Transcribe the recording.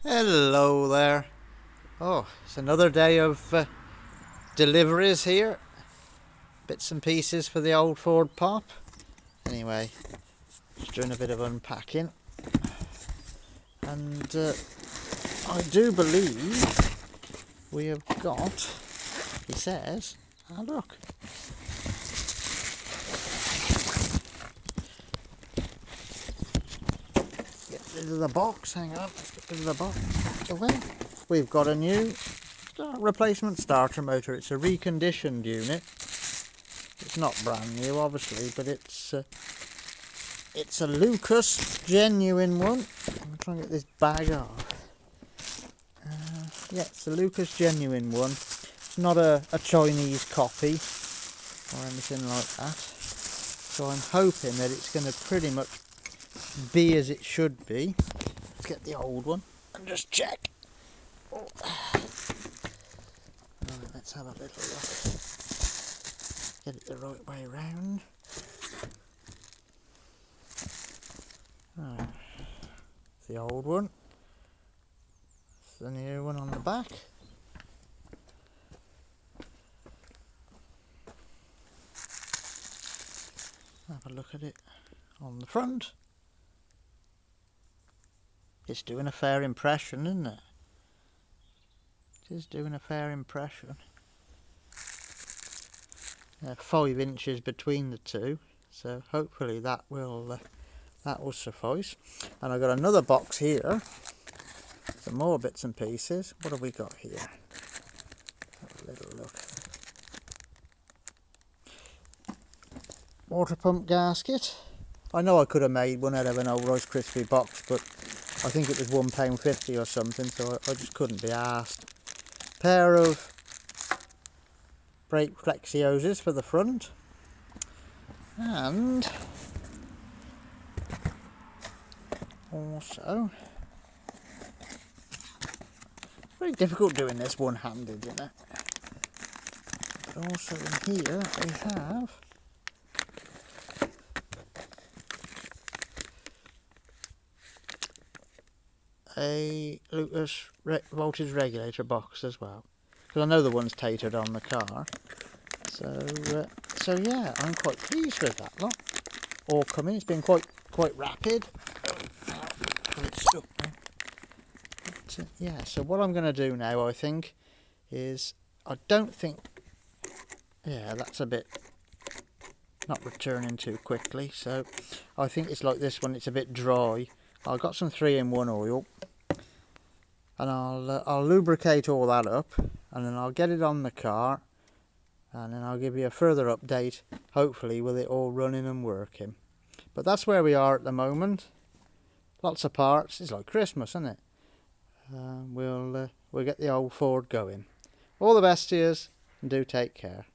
Hello there. Oh, it's another day of deliveries here. Bits and pieces for the old Ford Pop. Anyway, just doing a bit of unpacking. And I do believe we have got, he says, look. Get rid of the box, hang on, let's get rid of the box. Away. We've got a new replacement starter motor. It's a reconditioned unit. It's not brand new, obviously, but it's a Lucas genuine one. I'm trying to get this bag off. Yeah, it's a Lucas genuine one. It's not a Chinese copy or anything like that. So I'm hoping that it's going to pretty much be as it should be. Let's get the old one and just check. Oh. Right, let's have a little look. Get it the right way round. Right. It's the old one. It's the new one on the back. Have a look at it on the front. It's doing a fair impression, isn't it? It is doing a fair impression. 5 inches between the two, so hopefully that will suffice. And I've got another box here, some more bits and pieces. What have we got here? Have a little look. Water pump gasket. I know I could have made one out of an old Rice Krispie box, but I think it was £1.50 or something, so I just couldn't be asked. Pair of brake flexi hoses for the front, and also it's very difficult doing this one-handed, you know. But also in here we have a Lucas voltage regulator box as well, because I know the one's tatered on the car. So yeah, I'm quite pleased with that lot. All coming. It's been quite rapid. It's stuck now. But, yeah. So what I'm going to do now, I think, is I don't think. Yeah, that's a bit not returning too quickly. So I think it's like this one. It's a bit dry. I've got some 3-in-1 oil, and I'll lubricate all that up, and then I'll get it on the car. And then I'll give you a further update, hopefully with it all running and working. But that's where we are at the moment. Lots of parts. It's like Christmas, isn't it? We'll get the old Ford going. All the best to you, and do take care.